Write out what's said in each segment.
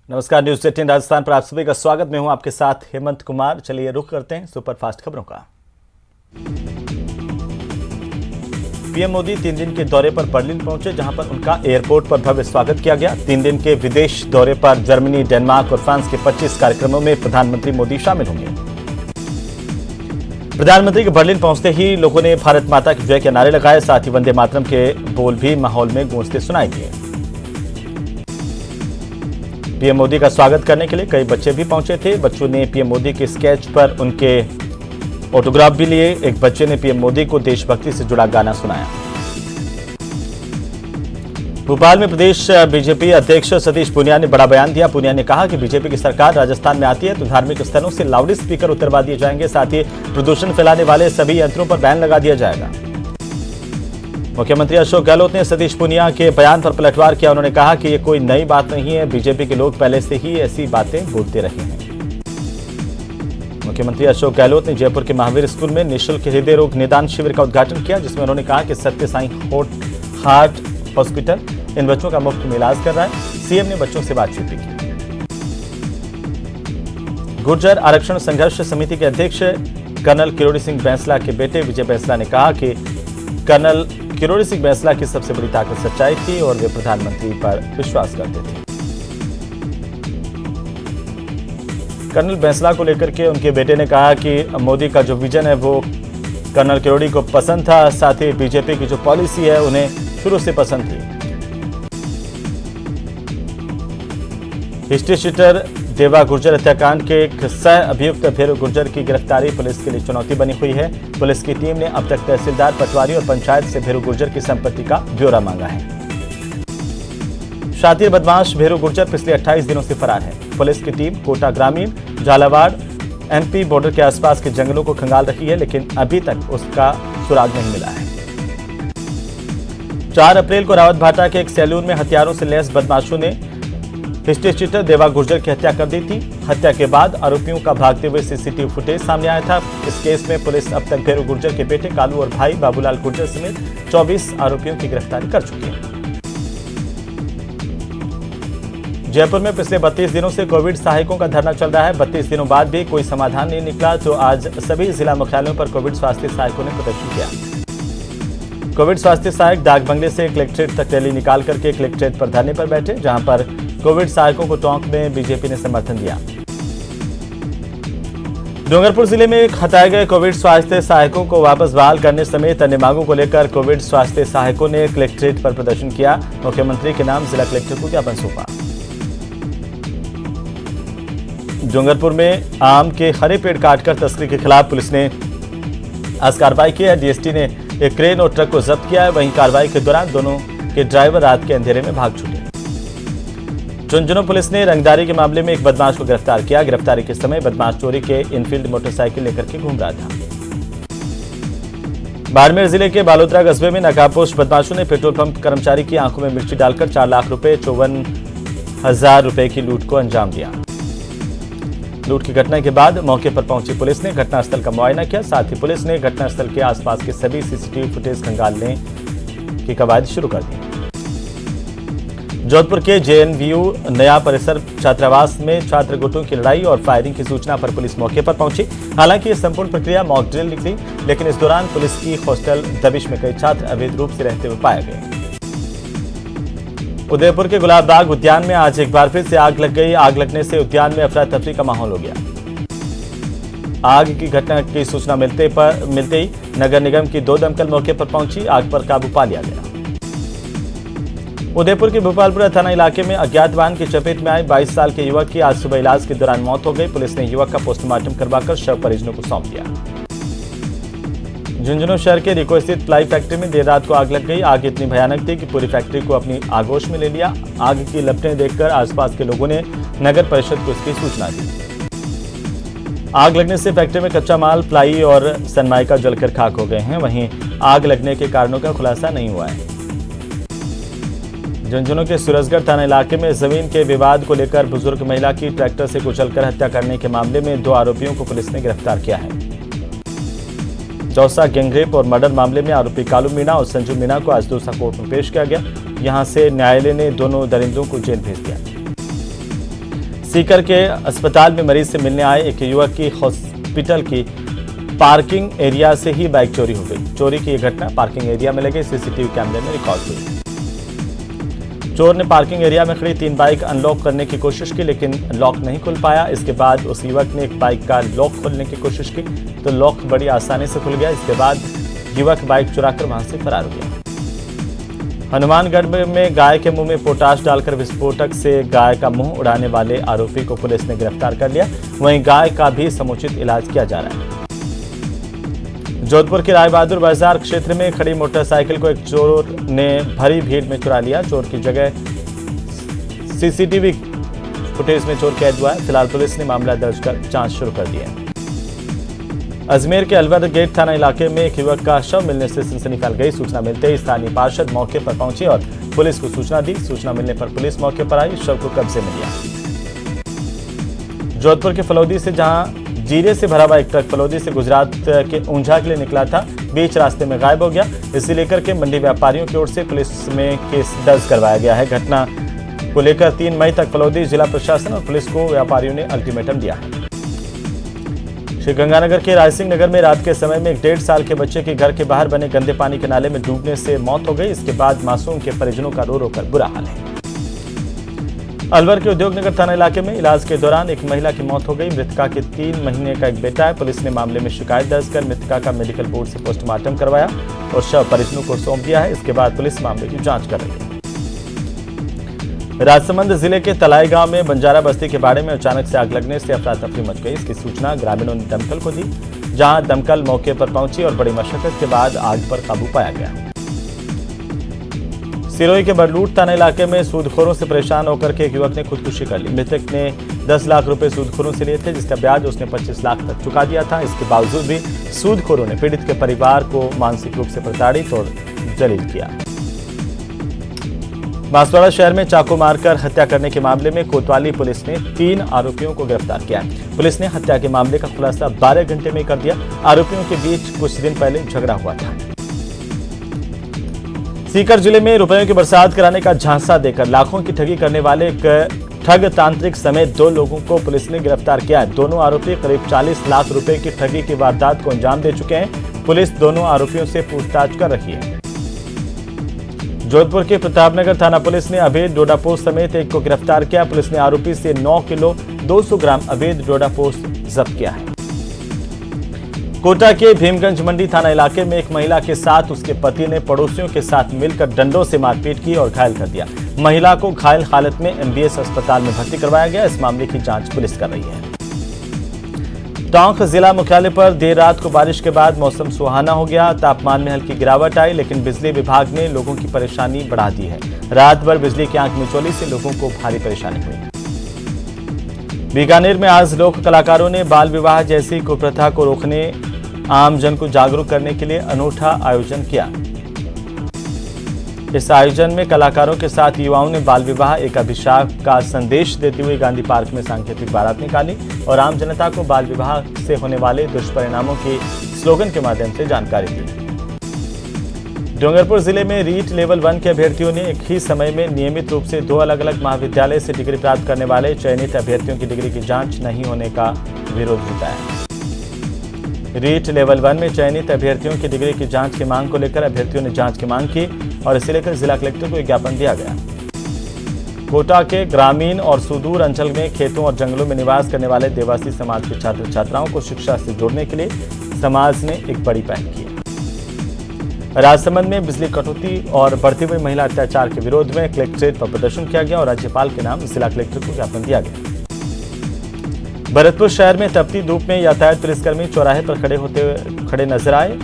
नमस्कार, न्यूज़ 18 राजस्थान पर आप सभी का स्वागत। मैं हूं आपके साथ हेमंत कुमार। चलिए रुख करते हैं सुपरफास्ट खबरों का। पीएम मोदी 3 दिन के दौरे पर बर्लिन पहुंचे, जहां पर उनका एयरपोर्ट पर भव्य स्वागत किया गया। 3 दिन के विदेश दौरे पर जर्मनी, डेनमार्क और फ्रांस के 25 कार्यक्रमों में प्रधानमंत्री मोदी शामिल होंगे। प्रधानमंत्री के बर्लिन पहुंचते ही लोगों ने भारत माता की जय के नारे लगाए। साथ ही वंदे मातरम के बोल भी माहौल में गूंजते सुनाई दिए। पीएम मोदी का स्वागत करने के लिए कई बच्चे भी पहुंचे थे। बच्चों ने पीएम मोदी के स्केच पर उनके ऑटोग्राफ भी लिए। एक बच्चे ने पीएम मोदी को देशभक्ति से जुड़ा गाना सुनाया। भोपाल में प्रदेश बीजेपी अध्यक्ष सतीश पूनिया ने बड़ा बयान दिया। पूनिया ने कहा कि बीजेपी की सरकार राजस्थान में आती है तो धार्मिक स्थलों से लाउड स्पीकर उतरवा दिए जाएंगे। साथ ही प्रदूषण फैलाने वाले सभी यंत्रों पर बैन लगा दिया जाएगा। मुख्यमंत्री अशोक गहलोत ने सतीश पूनिया के बयान पर पलटवार किया। उन्होंने कहा कि ये कोई नई बात नहीं है, बीजेपी के लोग पहले से ही ऐसी बातें बोलते रहे हैं। मुख्यमंत्री अशोक गहलोत ने जयपुर के महावीर स्कूल में निःशुल्क हृदय रोग निदान शिविर का उद्घाटन किया, जिसमें उन्होंने कहा कि सत्य साई हार्ट हॉस्पिटल इन बच्चों का मुफ्त में इलाज कर रहा है। सीएम ने बच्चों से बातचीत भी की। गुर्जर आरक्षण संघर्ष समिति के अध्यक्ष कर्नल किरोड़ी सिंह बैंसला के बेटे विजय बैंसला ने कहा कि कर्नल किरोड़ी सिंह बैंसला की सबसे बड़ी ताकत सच्चाई थी और वे प्रधानमंत्री पर विश्वास करते थे। कर्नल बैंसला को लेकर के उनके बेटे ने कहा कि मोदी का जो विजन है वो कर्नल किरोड़ी को पसंद था। साथ ही बीजेपी की जो पॉलिसी है उन्हें शुरू से पसंद थी। हिस्ट्री शीटर देवा गुर्जर हत्याकांड के सह अभियुक्त भैरव गुर्जर की गिरफ्तारी पुलिस के लिए चुनौती बनी हुई है। पुलिस की टीम ने अब तक तहसीलदार, पटवारी और पंचायत से भैरव गुर्जर की संपत्ति का ब्यौरा मांगा है। शातिर बदमाश भैरव गुर्जर पिछले 28 दिनों से फरार है। पुलिस की टीम कोटा ग्रामीण, झालावाड़, एमपी बॉर्डर के आसपास के जंगलों को खंगाल रही है, लेकिन अभी तक उसका सुराग नहीं मिला है। 4 अप्रैल को रावत भाटा के एक सैलून में हथियारों से लैस बदमाशों ने हिस्ट्री शीटर देवा गुर्जर की हत्या कर दी थी। हत्या के बाद आरोपियों का भागते हुए सीसीटीवी फुटेज सामने आया था। इस केस में पुलिस अब तक भैरव गुर्जर के बेटे कालू और भाई बाबूलाल गुर्जर समेत 24 आरोपियों की गिरफ्तारी कर चुकी है। जयपुर में पिछले 32 दिनों से कोविड सहायकों का धरना चल रहा है। 32 दिनों बाद भी कोई समाधान नहीं निकला, तो आज सभी जिला मुख्यालयों पर कोविड स्वास्थ्य सहायकों ने प्रदर्शन किया। कोविड स्वास्थ्य सहायक डाक बंगले से कलेक्ट्रेट तक रैली निकाल करके कलेक्ट्रेट पर धरने पर बैठे, जहां पर कोविड सहायकों को टोंक में बीजेपी ने समर्थन दिया। डूंगरपुर जिले में हटाए गए कोविड स्वास्थ्य सहायकों को वापस बहाल करने समेत अन्य मांगों को लेकर कोविड स्वास्थ्य सहायकों ने कलेक्ट्रेट पर प्रदर्शन किया। मुख्यमंत्री के नाम जिला कलेक्टर को ज्ञापन सौंपा। डूंगरपुर में आम के हरे पेड़ काटकर तस्करी के खिलाफ पुलिस ने आज कार्रवाई की है। डीएसटी ने एक क्रेन और ट्रक को जब्त किया है। वहीं कार्रवाई के दौरान दोनों के ड्राइवर रात के अंधेरे में भाग छूटे। झुंझुनू पुलिस ने रंगदारी के मामले में एक बदमाश को गिरफ्तार किया। गिरफ्तारी के समय बदमाश चोरी के इनफील्ड मोटरसाइकिल लेकर के घूम रहा था। बाड़मेर जिले के बालोतरा कस्बे में नकाबपोश बदमाशों ने पेट्रोल पंप कर्मचारी की आंखों में मिर्ची डालकर 4 लाख रुपए 54,000 रुपए की लूट को अंजाम दिया। लूट की घटना के बाद मौके पर पहुंची पुलिस ने घटनास्थल का मुआयना किया। साथ ही पुलिस ने घटनास्थल के आसपास के सभी सीसीटीवी फुटेज खंगालने की कवायद शुरू कर दी। जोधपुर के जेएनवीयू नया परिसर छात्रावास में छात्र गुटों की लड़ाई और फायरिंग की सूचना पर पुलिस मौके पर पहुंची। हालांकि यह संपूर्ण प्रक्रिया मॉक ड्रिल निकली, लेकिन इस दौरान पुलिस की हॉस्टल दबिश में कई छात्र अवैध रूप से रहते हुए पाए गए। उदयपुर के गुलाब बाग उद्यान में आज एक बार फिर से आग लग गई। आग लगने से उद्यान में अफरा तफरी का माहौल हो गया। आग की घटना की सूचना मिलते ही नगर निगम की 2 दमकल मौके पर पहुंची। आग पर काबू पा लिया गया। उदयपुर के भोपालपुरा थाना इलाके में अज्ञात वाहन की चपेट में आए 22 साल के युवक की आज सुबह इलाज के दौरान मौत हो गई। पुलिस ने युवक का पोस्टमार्टम करवाकर शव परिजनों को सौंप दिया। झुंझुनू शहर के रिको स्थित प्लाई फैक्ट्री में देर रात को आग लग गई। आग इतनी भयानक थी कि पूरी फैक्ट्री को अपनी आगोश में ले लिया। आग की लपटें देखकर आसपास के लोगों ने नगर परिषद को इसकी सूचना दी। आग लगने से फैक्ट्री में कच्चा माल, प्लाई और सनमाइका जलकर खाक हो गए हैं। वहीं आग लगने के कारणों का खुलासा नहीं हुआ है। झुंझुनू के सूरजगढ़ थाना इलाके में जमीन के विवाद को लेकर बुजुर्ग महिला की ट्रैक्टर से कुचलकर हत्या करने के मामले में 2 आरोपियों को पुलिस ने गिरफ्तार किया है। दौसा गैंगरेप और मर्डर मामले में आरोपी कालू मीणा और संजू मीणा को आज दौसा कोर्ट में पेश किया गया। यहां से न्यायालय ने दोनों दरिंदों को जेल भेज दिया। सीकर के अस्पताल में मरीज से मिलने आए एक युवक की हॉस्पिटल की पार्किंग एरिया से ही बाइक चोरी हो गई। चोरी की यह घटना पार्किंग एरिया में लगे सीसीटीवी कैमरे में रिकॉर्ड हुई। चोर ने पार्किंग एरिया में खड़ी 3 बाइक अनलॉक करने की कोशिश की, लेकिन लॉक नहीं खुल पाया। इसके बाद उस युवक ने एक बाइक का लॉक खोलने की कोशिश की तो लॉक बड़ी आसानी से खुल गया। इसके बाद युवक बाइक चुराकर वहां से फरार हो गया। हनुमानगढ़ में गाय के मुंह में पोटाश डालकर विस्फोटक से गाय का मुंह उड़ाने वाले आरोपी को पुलिस ने गिरफ्तार कर लिया। वहीं गाय का भी समुचित इलाज किया जा रहा है। जोधपुर के राय बहादुर बाजार क्षेत्र में खड़ी मोटरसाइकिल को एक चोर ने भरी भीड़ में चुरा लिया। चोर की जगह सीसीटीवी फुटेज में चोर कैद हुआ है। फिलहाल पुलिस ने मामला दर्ज कर जांच शुरू कर दी है। अजमेर के अलवर गेट थाना इलाके में एक युवक का शव मिलने से सनसनी फैल गई। सूचना मिलते ही स्थानीय पार्षद मौके पर पहुंचे और पुलिस को सूचना दी। सूचना मिलने पर पुलिस मौके पर आई, शव को कब्जे में लिया। जोधपुर के फलौदी से जहां जीरे से भरा हुआ एक ट्रक फलौदी से गुजरात के ऊंझा के लिए निकला था, बीच रास्ते में गायब हो गया। इसे लेकर के मंडी व्यापारियों की ओर से पुलिस में केस दर्ज करवाया गया है। घटना को लेकर 3 मई तक फलौदी जिला प्रशासन और पुलिस को व्यापारियों ने अल्टीमेटम दिया है। श्रीगंगानगर के रायसिंह नगर में रात के समय में एक 1.5 साल के बच्चे के घर के बाहर बने गंदे पानी के नाले में डूबने से मौत हो गई। इसके बाद मासूम के परिजनों का रो रो कर बुरा हाल है। अलवर के उद्योगनगर थाना इलाके में इलाज के दौरान एक महिला की मौत हो गई। मृतका के 3 महीने का एक बेटा है। पुलिस ने मामले में शिकायत दर्ज कर मृतका का मेडिकल बोर्ड से पोस्टमार्टम करवाया और शव परिजनों को सौंप दिया है। इसके बाद पुलिस मामले की जांच कर रही है। राजसमंद जिले के तलाई गांव में बंजारा बस्ती के बाड़े में अचानक से आग लगने से अफरा तफरी मच गई। इसकी सूचना ग्रामीणों ने दमकल को दी, जहां दमकल मौके पर पहुंची और बड़ी मशक्कत के बाद आग पर काबू पाया गया। सिरोही के बरलूट थाना इलाके में सूदखोरों से परेशान होकर के एक युवक ने खुदकुशी कर ली। मृतक ने 10 लाख रुपए सूदखोरों से लिए थे, जिसका ब्याज उसने 25 लाख तक चुका दिया था। इसके बावजूद भी सूदखोरों ने पीड़ित के परिवार को मानसिक रूप से प्रताड़ित और जलील किया। बांसवाड़ा शहर में चाकू मारकर हत्या करने के मामले में कोतवाली पुलिस ने 3 आरोपियों को गिरफ्तार किया। पुलिस ने हत्या के मामले का खुलासा 12 घंटे में कर दिया। आरोपियों के बीच कुछ दिन पहले झगड़ा हुआ था। सीकर जिले में रुपयों की बरसात कराने का झांसा देकर लाखों की ठगी करने वाले एक ठग तांत्रिक समेत 2 लोगों को पुलिस ने गिरफ्तार किया है। दोनों आरोपी करीब 40 लाख रुपए की ठगी की वारदात को अंजाम दे चुके हैं। पुलिस दोनों आरोपियों से पूछताछ कर रही है। जोधपुर के प्रतापनगर थाना पुलिस ने अवैध डोडापोस्त समेत एक को गिरफ्तार किया। पुलिस ने आरोपी से 9 किलो 200 ग्राम अवैध डोडापोस्त जब्त किया है। कोटा के भीमगंज मंडी थाना इलाके में एक महिला के साथ उसके पति ने पड़ोसियों के साथ मिलकर डंडों से मारपीट की और घायल कर दिया। महिला को घायल हालत में MBS अस्पताल में भर्ती करवाया गया। इस मामले की जांच पुलिस कर रही है। टोंक जिला मुख्यालय पर देर रात को बारिश के बाद मौसम सुहाना हो गया। तापमान में हल्की गिरावट आई, लेकिन बिजली विभाग ने लोगों की परेशानी बढ़ा दी है। रात भर बिजली की आंख मिचौली से लोगों को भारी परेशानी हुई। बीकानेर में आज लोक कलाकारों ने बाल विवाह जैसी कुप्रथा को रोकने, आमजन को जागरूक करने के लिए अनूठा आयोजन किया। इस आयोजन में कलाकारों के साथ युवाओं ने बाल विवाह एक अभिशाप का संदेश देते हुए गांधी पार्क में सांकेतिक बारात निकाली और आम जनता को बाल विवाह से होने वाले दुष्परिणामों की स्लोगन के माध्यम से जानकारी दी। डूंगरपुर जिले में रीट लेवल 1 के अभ्यर्थियों ने एक ही समय में नियमित रूप से 2 अलग-अलग महाविद्यालय से डिग्री प्राप्त करने वाले चयनित अभ्यर्थियों की डिग्री की जांच नहीं होने का विरोध जताया। रीट लेवल 1 में चयनित अभ्यर्थियों की डिग्री की जांच की मांग को लेकर अभ्यर्थियों ने जांच की मांग की और इसे लेकर जिला कलेक्टर को एक ज्ञापन दिया गया। कोटा के ग्रामीण और सुदूर अंचल में खेतों और जंगलों में निवास करने वाले देवासी समाज के छात्र छात्राओं को शिक्षा से जोड़ने के लिए समाज ने एक बड़ी पहल की है। राजसमंद में बिजली कटौती और बढ़ते हुए महिला अत्याचार के विरोध में कलेक्ट्रेट पर प्रदर्शन किया गया और राज्यपाल के नाम जिला कलेक्टर को ज्ञापन दिया गया। भरतपुर शहर में तपती धूप में यातायात पुलिसकर्मी चौराहे पर खड़े नजर आए।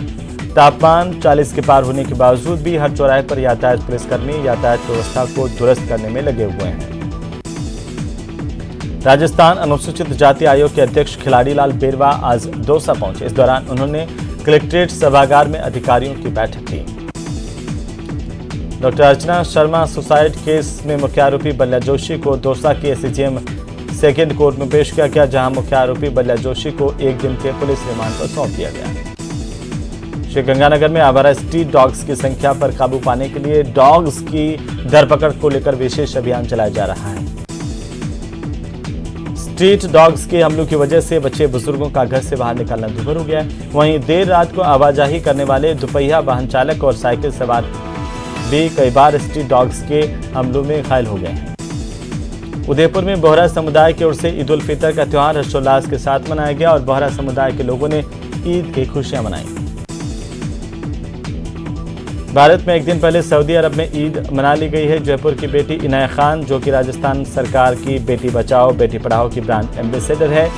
तापमान 40 के पार होने के बावजूद भी हर चौराहे पर यातायात पुलिसकर्मी यातायात व्यवस्था को दुरुस्त करने में लगे हुए हैं। राजस्थान अनुसूचित जाति आयोग के अध्यक्ष खिलाड़ी लाल बेरवा आज दौसा पहुंचे। इस दौरान उन्होंने कलेक्ट्रेट सभागार में अधिकारियों की बैठक की। Doctor Archana Sharma suicide case में मुख्य आरोपी बल्ला जोशी को दौसा के SCGM सेकेंड कोर्ट में पेश किया गया, जहां मुख्य आरोपी बल्ला जोशी को 1 दिन के पुलिस रिमांड पर सौंप दिया गया। श्रीगंगानगर में आवारा स्ट्रीट डॉग्स की संख्या पर काबू पाने के लिए डॉग्स की धरपकड़ को लेकर विशेष अभियान चलाया जा रहा है। स्ट्रीट डॉग्स के हमलों की वजह से बच्चे बुजुर्गों का घर से बाहर निकलना दुभर हो गया है। वहीं देर रात को आवाजाही करने वाले दुपहिया वाहन चालक और साइकिल सवार भी कई बार स्ट्रीट डॉग्स के हमलों में घायल हो गए हैं। उदयपुर में बोहरा समुदाय की ओर से ईद उल फितर का त्यौहार हर्षोल्लास के साथ मनाया गया और बोहरा समुदाय के लोगों ने ईद की खुशियां मनाई। भारत में एक दिन पहले सऊदी अरब में ईद मना ली गई है। जयपुर की बेटी इनाया खान, जो कि राजस्थान सरकार की बेटी बचाओ बेटी पढ़ाओ की ब्रांड एम्बेसडर है,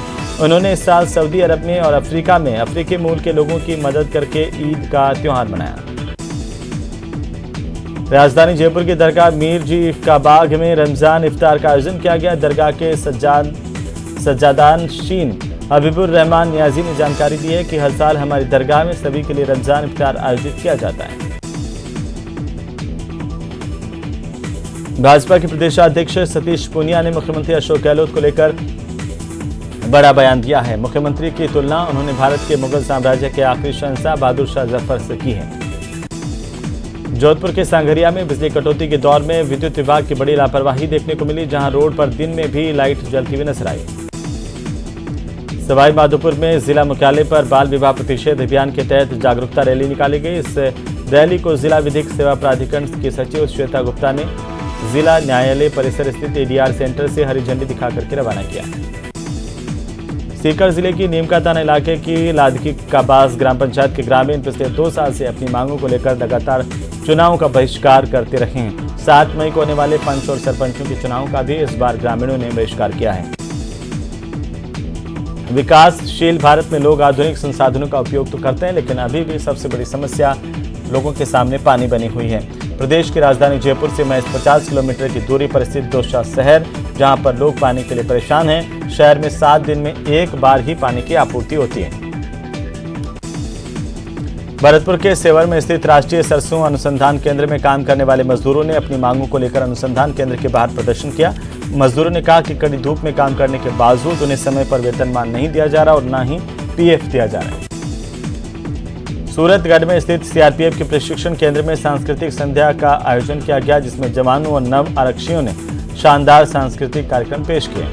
उन्होंने इस साल सऊदी अरब में और अफ्रीका में अफ्रीकी मूल के लोगों की मदद करके ईद का त्यौहार मनाया। राजधानी जयपुर की दरगाह मीर जी का बाग में रमजान इफ्तार का आयोजन किया गया। दरगाह के सज्जादान शीन हबीबुर रहमान नियाजी ने जानकारी दी है कि हर साल हमारी दरगाह में सभी के लिए रमजान इफ्तार आयोजित किया जाता है। भाजपा के प्रदेशाध्यक्ष सतीश पूनिया ने मुख्यमंत्री अशोक गहलोत को लेकर बड़ा बयान दिया है। मुख्यमंत्री की तुलना उन्होंने भारत के मुगल साम्राज्य के आखिरी शहंशाह बहादुर शाह जफर से की है। जोधपुर के सांगरिया में बिजली कटौती के दौर में विद्युत विभाग की बड़ी लापरवाही देखने को मिली, जहां रोड पर दिन में भी लाइट जलती हुई नजर आई। सवाई माधोपुर में जिला मुख्यालय पर बाल विवाह प्रतिषेध अभियान के तहत जागरूकता रैली निकाली गई। इस रैली को जिला विधिक सेवा प्राधिकरण की सचिव श्वेता गुप्ता ने जिला न्यायालय परिसर स्थित एडीआर सेंटर से हरी झंडी दिखाकर के रवाना किया। सीकर जिले की नीमका थाना इलाके की लादकी काबास ग्राम पंचायत के ग्रामीण पिछले 2 साल से अपनी मांगों को लेकर लगातार चुनाव का बहिष्कार करते रहे हैं। 7 मई को होने वाले पंच और सरपंचों के चुनाव का भी इस बार ग्रामीणों ने बहिष्कार किया है। विकासशील भारत में लोग आधुनिक संसाधनों का उपयोग तो करते हैं, लेकिन अभी भी सबसे बड़ी समस्या लोगों के सामने पानी बनी हुई है। प्रदेश की राजधानी जयपुर से महज 50 किलोमीटर की दूरी पर स्थित दोसा शहर, जहां पर लोग पानी के लिए परेशान हैं। शहर में 7 दिन में 1 बार ही पानी की आपूर्ति होती है। भरतपुर के सेवर में स्थित राष्ट्रीय सरसों अनुसंधान केंद्र में काम करने वाले मजदूरों ने अपनी मांगों को लेकर अनुसंधान केंद्र के बाहर प्रदर्शन किया। मजदूरों ने कहा कि कड़ी धूप में काम करने के बावजूद उन्हें समय पर वेतनमान नहीं दिया जा रहा और न ही पीएफ दिया जा रहा है। सूरतगढ़ में स्थित सीआरपीएफ के प्रशिक्षण केंद्र में सांस्कृतिक संध्या का आयोजन किया गया, जिसमें जवानों और नव आरक्षियों ने शानदार सांस्कृतिक कार्यक्रम पेश किए।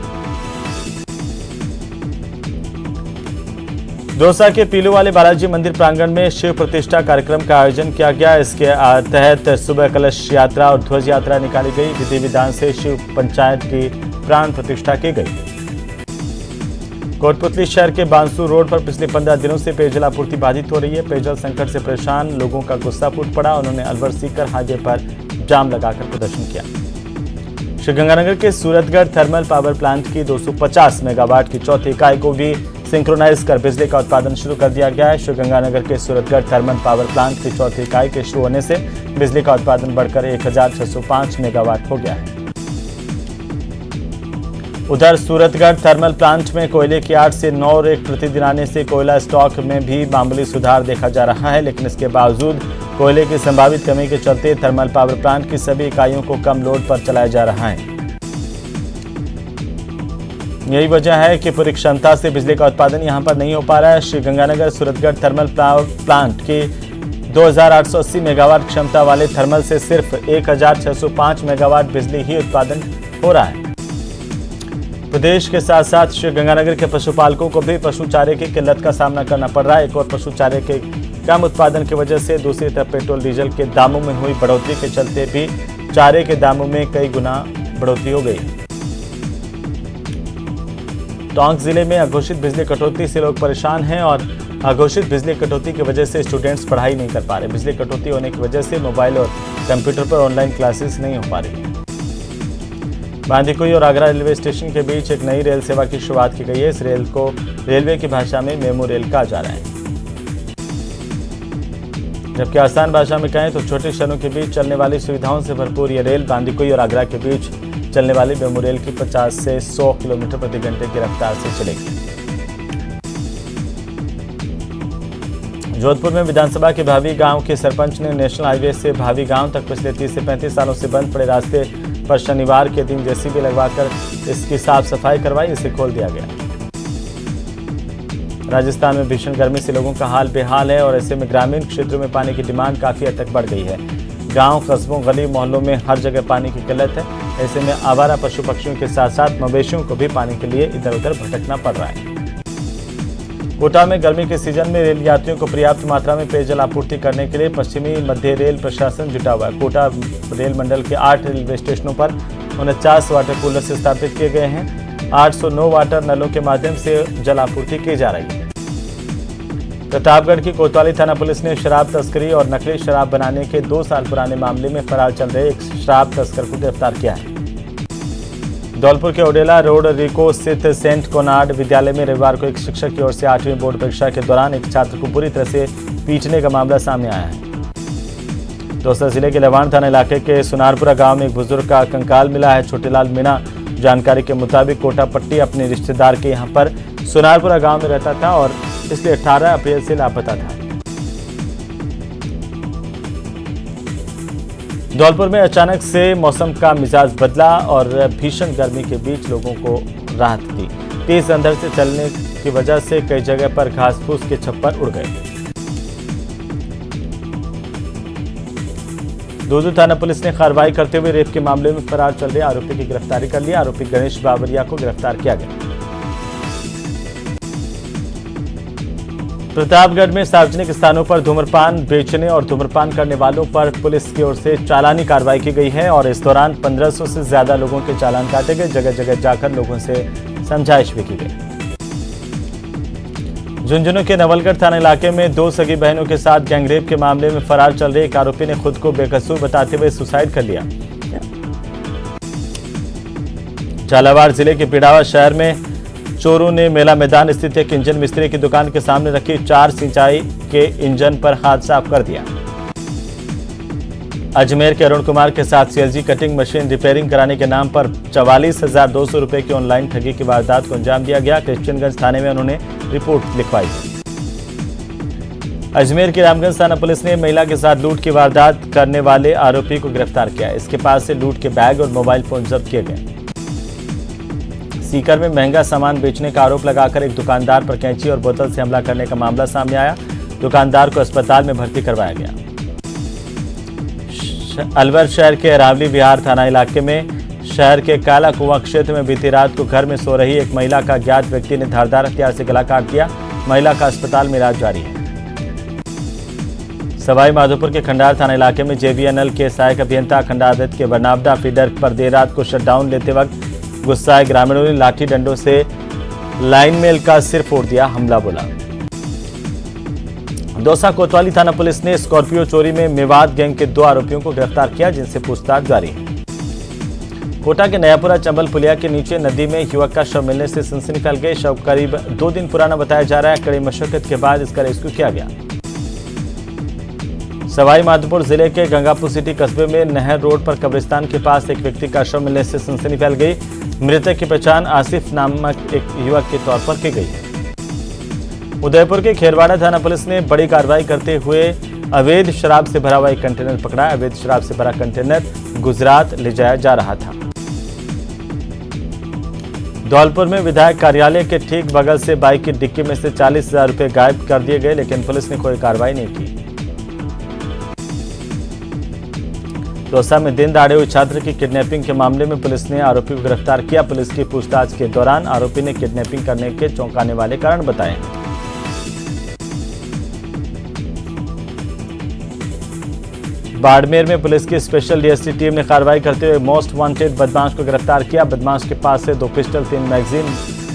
दौसा के पीलू वाले बालाजी मंदिर प्रांगण में शिव प्रतिष्ठा कार्यक्रम का आयोजन किया गया। इसके तहत सुबह कलश यात्रा और ध्वज यात्रा निकाली गई। विधि विधान से शिव पंचायत की प्राण प्रतिष्ठा की गई। कोटपुतली शहर के बांसु रोड पर पिछले 15 दिनों से पेयजल आपूर्ति बाधित हो रही है। पेयजल संकट से परेशान लोगों का गुस्सा फूट पड़ा। उन्होंने अलवर सीकर हाईवे पर जाम लगाकर प्रदर्शन किया। श्रीगंगानगर के सूरतगढ़ थर्मल पावर प्लांट की 250 मेगावाट की चौथी इकाई को भी सिंक्रोनाइज कर बिजली का उत्पादन शुरू कर दिया गया है। श्रीगंगानगर के सूरतगढ़ थर्मल पावर प्लांट की चौथी इकाई के शुरू होने से बिजली का उत्पादन बढ़कर 1605 मेगावाट हो गया है। उधर सूरतगढ़ थर्मल प्लांट में कोयले की 8 से 9 रेक प्रतिदिन आने से कोयला स्टॉक में भी मामूली सुधार देखा जा रहा है, लेकिन इसके बावजूद कोयले की संभावित कमी के चलते थर्मल पावर प्लांट की सभी इकाइयों को कम लोड पर चलाया जा रहा है। यही वजह है कि पूरी क्षमता से बिजली का उत्पादन यहां पर नहीं हो पा रहा है। Sriganganagar Suratgarh thermal power plant की 2880 मेगावाट क्षमता वाले थर्मल से सिर्फ 1605 मेगावाट बिजली ही उत्पादन हो रहा है। प्रदेश के साथ साथ श्रीगंगानगर के पशुपालकों को भी पशु चारे की किल्लत का सामना करना पड़ रहा है। एक और पशु चारे के कम उत्पादन की वजह से दूसरी तरफ पेट्रोल डीजल के दामों में हुई बढ़ोतरी के चलते भी चारे के दामों में कई गुना बढ़ोतरी हो गई। टोंक जिले में अघोषित बिजली कटौती से लोग परेशान हैं और अघोषित बिजली कटौती की वजह से स्टूडेंट्स पढ़ाई नहीं कर पा रहे। बिजली कटौती होने की वजह से मोबाइल और कंप्यूटर पर ऑनलाइन क्लासेस नहीं हो पा रही है। बांदीकुई और आगरा रेलवे स्टेशन के बीच एक नई रेल सेवा की शुरुआत की गई है। इस रेल को रेलवे की भाषा में मेमू रेल कहा जा रहा है, जबकि आसान भाषा में कहें तो छोटे शहरों के बीच चलने वाली सुविधाओं से भरपूर ये रेल बांदीकुई और आगरा के बीच चलने वाली मेमू रेल की 50 से 100 किलोमीटर प्रति घंटे की रफ्तार से चलेगी। जोधपुर में विधानसभा के भावी गांव के सरपंच ने नेशनल हाईवे से भावी गांव तक पिछले 30 से 35 सालों से बंद पड़े रास्ते पर शनिवार के दिन जेसीबी लगवाकर इसकी साफ सफाई करवाई। इसे खोल दिया गया। राजस्थान में भीषण गर्मी से लोगों का हाल बेहाल है और ऐसे में ग्रामीण क्षेत्रों में पानी की डिमांड काफी हद तक बढ़ गई है। गांव, कस्बों, गली मोहल्लों में हर जगह पानी की किल्लत है। ऐसे में आवारा पशु पक्षियों के साथ साथ मवेशियों को भी पानी के लिए इधर उधर भटकना पड़ रहा है। कोटा में गर्मी के सीजन में रेल यात्रियों को पर्याप्त मात्रा में पेयजल आपूर्ति करने के लिए पश्चिमी मध्य रेल प्रशासन जुटा हुआ है। कोटा रेल मंडल के 8 रेलवे स्टेशनों पर 49 वाटर कूलर स्थापित किए गए हैं। 809 वाटर नलों के माध्यम से जल आपूर्ति की जा रही है। प्रतापगढ़ की कोतवाली थाना पुलिस ने शराब तस्करी और नकली शराब बनाने के 2 साल पुराने मामले में फरार चल रहे एक शराब तस्कर को गिरफ्तार किया है। धौलपुर के ओडेला रोड रिको स्थित सेंट कोनार्ड विद्यालय में रविवार को एक शिक्षक की ओर से 8वीं बोर्ड परीक्षा के दौरान एक छात्र को बुरी तरह से पीटने का मामला सामने आया है। दौसा जिले के लवाण थाना इलाके के सुनारपुरा गांव में एक बुजुर्ग का कंकाल मिला है। छोटेलाल मीणा जानकारी के मुताबिक कोटा पट्टी अपने रिश्तेदार के यहां पर सुनारपुरा गांव में रहता था और इसलिए 18 अप्रैल से लापता था। धौलपुर में अचानक से मौसम का मिजाज बदला और भीषण गर्मी के बीच लोगों को राहत दी। तेज अंधड़ से चलने की वजह से कई जगह पर घास फूस के छप्पर उड़ गए। दूदू थाना पुलिस ने कार्रवाई करते हुए रेप के मामले में फरार चल रहे आरोपी की गिरफ्तारी कर लिया। आरोपी गणेश बाबरिया को गिरफ्तार किया गया। प्रतापगढ़ में सार्वजनिक स्थानों पर धूम्रपान बेचने और धूम्रपान करने वालों पर पुलिस की ओर से चालानी कार्रवाई की गई है और इस दौरान 1500 से ज्यादा लोगों के चालान काटे गए। जगह जगह जाकर लोगों से समझाइश भी की गई। झुंझुनू के नवलगढ़ थाना इलाके में 2 सगी बहनों के साथ गैंगरेप के मामले में फरार चल रहे एक आरोपी ने खुद को बेकसूर बताते हुए सुसाइड कर लिया। झालावाड़ जिले के पिड़ावा शहर में चोरों ने मेला मैदान स्थित एक इंजन मिस्त्री की दुकान के सामने रखी 4 सिंचाई के इंजन पर हाथ साफ कर दिया। अजमेर के अरुण कुमार के साथ सीएलजी कटिंग मशीन रिपेयरिंग कराने के नाम पर 44,200 रुपए की ऑनलाइन ठगी की वारदात को अंजाम दिया गया। क्रिश्चियनगंज थाने में उन्होंने रिपोर्ट लिखवाई। अजमेर की रामगंज थाना पुलिस ने महिला के साथ लूट की वारदात करने वाले आरोपी को गिरफ्तार किया। इसके पास से लूट के बैग और मोबाइल फोन जब्त किए गए। सीकर में महंगा सामान बेचने का आरोप लगाकर एक दुकानदार पर कैंची और बोतल से हमला करने का मामला सामने आया। दुकानदार को अस्पताल में भर्ती करवाया गया। अलवर शहर के अरावली विहार थाना इलाके में शहर के काला कुआं क्षेत्र में बीती रात को घर में सो रही एक महिला का अज्ञात व्यक्ति ने धारदार हथियार से गला काट दिया। महिला का अस्पताल में इलाज जारी है। सवाई माधोपुर के खंडार थाना इलाके में जेबीएनएल के सहायक अभियंता खंडादित्य के बरनावदा फीडर पर देर रात को शटडाउन लेते वक्त गुस्साए ग्रामीणों ने लाठी डंडों से लाइनमेल का सिर फोड़ दिया। हमला बोला। दौसा कोतवाली थाना पुलिस ने स्कॉर्पियो चोरी में मेवात गैंग के 2 आरोपियों को गिरफ्तार किया, जिनसे पूछताछ जारी है। कोटा के नयापुरा चंबल पुलिया के नीचे नदी में युवक का शव मिलने से सनसनी फैल गई। शव करीब 2 दिन पुराना बताया जा रहा है। कड़ी मशक्कत के बाद इसका रेस्क्यू किया गया। सवाई माधोपुर जिले के गंगापुर सिटी कस्बे में नहर रोड पर कब्रिस्तान के पास एक व्यक्ति का शव मिलने से सनसनी फैल गई। मृतक की पहचान आसिफ नामक एक युवक के तौर पर की गई है। उदयपुर के खेरवाड़ा थाना पुलिस ने बड़ी कार्रवाई करते हुए अवैध शराब से भरा हुआ एक कंटेनर पकड़ा। अवैध शराब से भरा कंटेनर गुजरात ले जाया जा रहा था। धौलपुर में विधायक कार्यालय के ठीक बगल से बाइक की डिक्की में से 40,000 रुपए गायब कर दिए गए, लेकिन पुलिस ने कोई कार्रवाई नहीं की। दौसा में दिन दहाड़े हुई छात्र की किडनैपिंग के मामले में पुलिस ने आरोपी को गिरफ्तार किया। पुलिस की पूछताछ के दौरान आरोपी ने किडनैपिंग करने के चौंकाने वाले कारण बताए। बाड़मेर में पुलिस की स्पेशल डीएसटी टीम ने कार्रवाई करते हुए मोस्ट वांटेड बदमाश को गिरफ्तार किया। बदमाश के पास से 2 पिस्टल, 3 मैगजीन,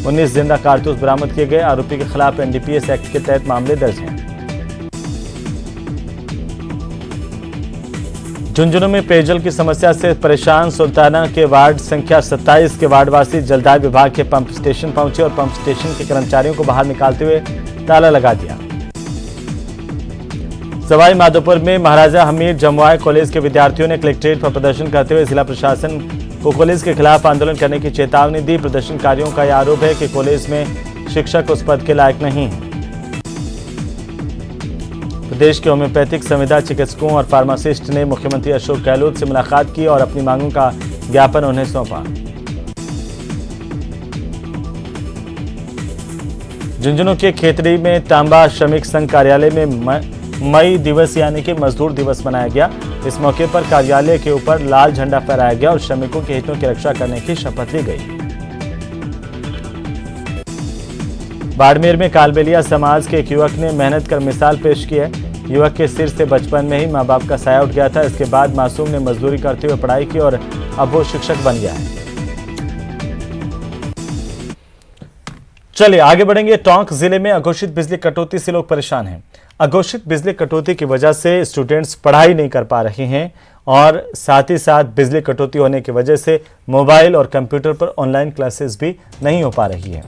19 जिंदा कारतूस बरामद किए गए। आरोपी के खिलाफ एनडीपीएस एक्ट के तहत मामले दर्ज हैं। झुंझुनू में पेयजल की समस्या से परेशान सुल्ताना के वार्ड संख्या 27 के वार्डवासी जलदाय विभाग के पंप स्टेशन पहुंचे और पंप स्टेशन के कर्मचारियों को बाहर निकालते हुए ताला लगा दिया। सवाई माधोपुर में महाराजा हमीद जमुआई कॉलेज के विद्यार्थियों ने कलेक्ट्रेट पर प्रदर्शन करते हुए जिला प्रशासन को कॉलेज के खिलाफ आंदोलन करने की चेतावनी दी। प्रदर्शनकारियों का यह आरोप है कि कॉलेज में शिक्षक उस पद के लायक नहीं है। प्रदेश के होम्योपैथिक संविदा चिकित्सकों और फार्मासिस्ट ने मुख्यमंत्री अशोक गहलोत से मुलाकात की और अपनी मांगों का ज्ञापन उन्हें सौंपा। झुंझुनू के खेतड़ी में तांबा श्रमिक संघ कार्यालय में मई दिवस यानी कि मजदूर दिवस मनाया गया। इस मौके पर कार्यालय के ऊपर लाल झंडा फहराया गया और श्रमिकों के हितों की रक्षा करने की शपथ ली गई। बाड़मेर में कालबेलिया समाज के एक युवक ने मेहनत कर मिसाल पेश की है। युवक के सिर से बचपन में ही मां बाप का साया उठ गया था। इसके बाद मासूम ने मजदूरी करते हुए पढ़ाई की और अब वो शिक्षक बन गया है। चलिए आगे बढ़ेंगे। टोंक जिले में अघोषित बिजली कटौती से लोग परेशान हैं। अघोषित बिजली कटौती की वजह से स्टूडेंट्स पढ़ाई नहीं कर पा रहे हैं और साथ ही साथ बिजली कटौती होने की वजह से मोबाइल और कंप्यूटर पर ऑनलाइन क्लासेस भी नहीं हो पा रही है।